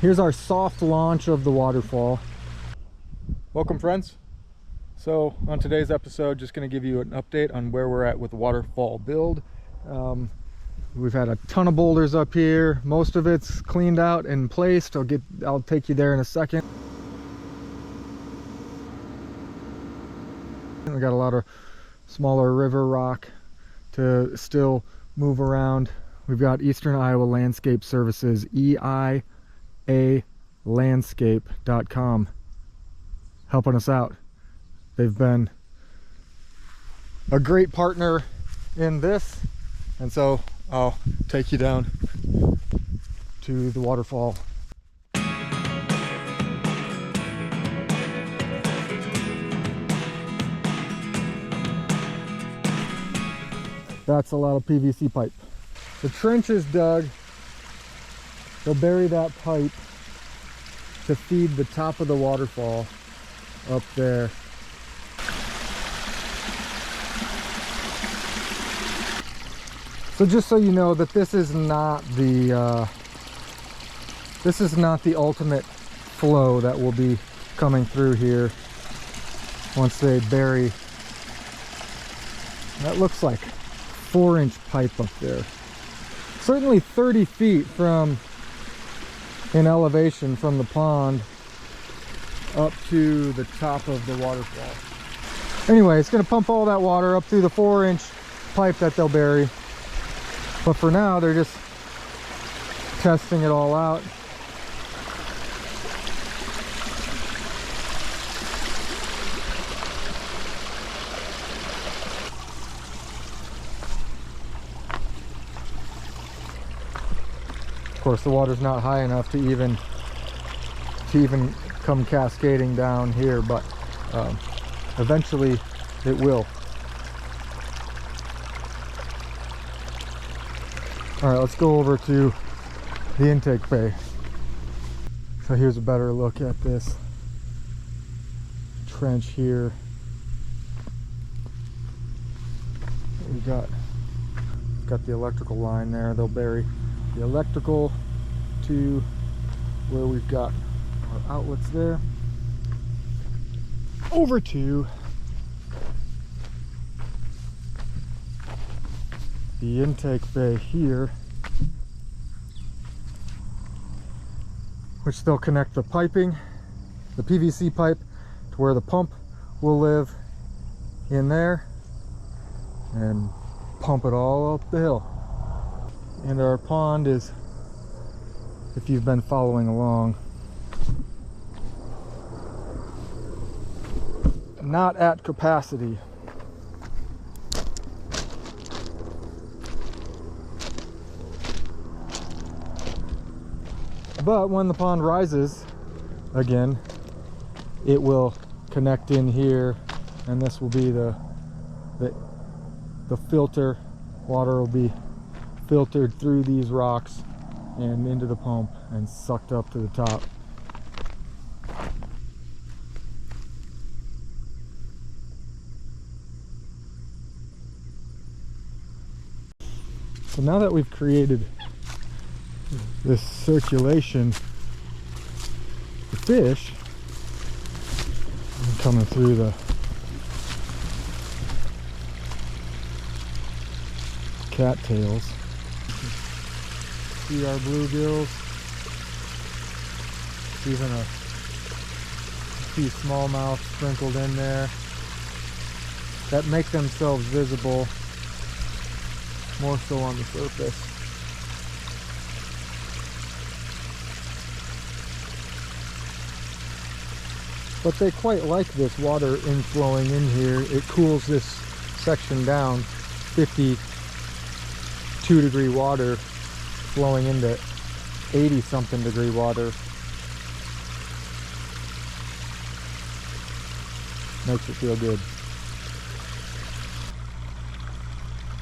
Here's our soft launch of the waterfall. Welcome, friends. So on today's episode, just going to give you an update on where we're at with the waterfall build. We've had a ton of boulders up here. Most of it's cleaned out and placed. I'll take you there in a second. We got a lot of smaller river rock to still move around. We've got Eastern Iowa Landscape Services, EIAlandscape.com, helping us out. They've been a great partner in this, and so I'll take you down to the waterfall. That's a lot of PVC pipe. The trench is dug. They'll bury that pipe to feed the top of the waterfall up there. So just so you know that this is not the ultimate flow that will be coming through here once they bury. That looks like 4-inch pipe up there. Certainly 30 feet in elevation from the pond up to the top of the waterfall. Anyway, it's going to pump all that water up through the 4-inch pipe that they'll bury. But for now, they're just testing it all out. Of course, the water's not high enough to even come cascading down here, but eventually it will. All right, let's go over to the intake bay. So here's a better look at this trench here. We've got the electrical line there. They'll bury the electrical to where we've got our outlets there. Over to the intake bay here, which they'll connect the piping, the PVC pipe, to where the pump will live in there and pump it all up the hill. And our pond is, if you've been following along, not at capacity. But when the pond rises again, it will connect in here, and this will be the filter. Water will be filtered through these rocks and into the pump and sucked up to the top. So now that we've created this circulation, the fish are coming through the cattails. See our bluegills, even a few smallmouth sprinkled in there that make themselves visible more so on the surface. But they quite like this water inflowing in here. It cools this section down. 52-degree water flowing into 80-something degree water. Makes it feel good.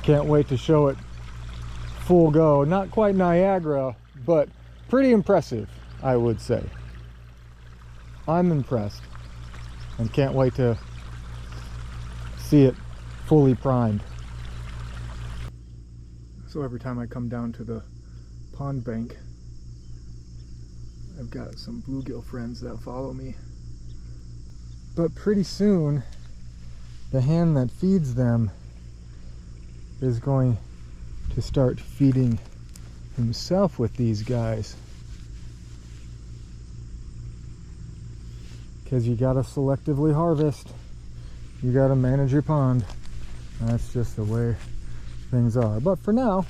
Can't wait to show it full go. Not quite Niagara, but pretty impressive, I would say. I'm impressed and can't wait to see it fully primed. So every time I come down to the pond bank, I've got some bluegill friends that follow me. But pretty soon, the hen that feeds them is going to start feeding himself with these guys. Because you gotta selectively harvest. You gotta manage your pond. That's just the way things are. But for now,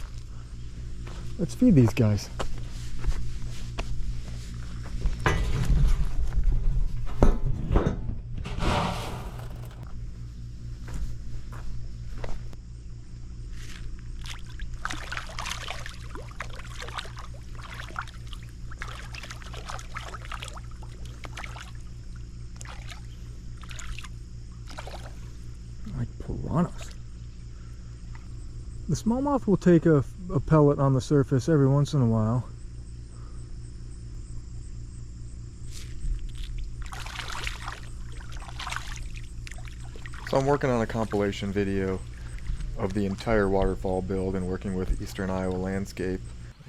let's feed these guys. Like piranhas. The smallmouth will take a pellet on the surface every once in a while. So I'm working on a compilation video of the entire waterfall build and working with Eastern Iowa Landscape.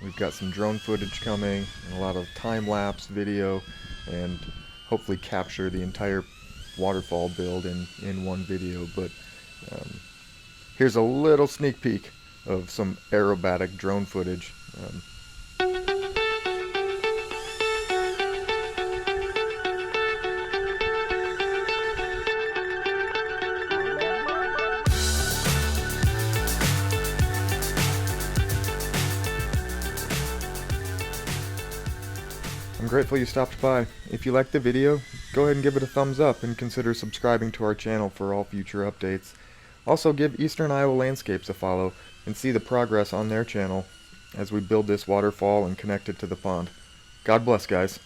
We've got some drone footage coming and a lot of time-lapse video, and hopefully capture the entire waterfall build in one video. But here's a little sneak peek of some aerobatic drone footage. I'm grateful you stopped by. If you liked the video, go ahead and give it a thumbs up and consider subscribing to our channel for all future updates. Also, give Eastern Iowa Landscapes a follow and see the progress on their channel as we build this waterfall and connect it to the pond. God bless, guys.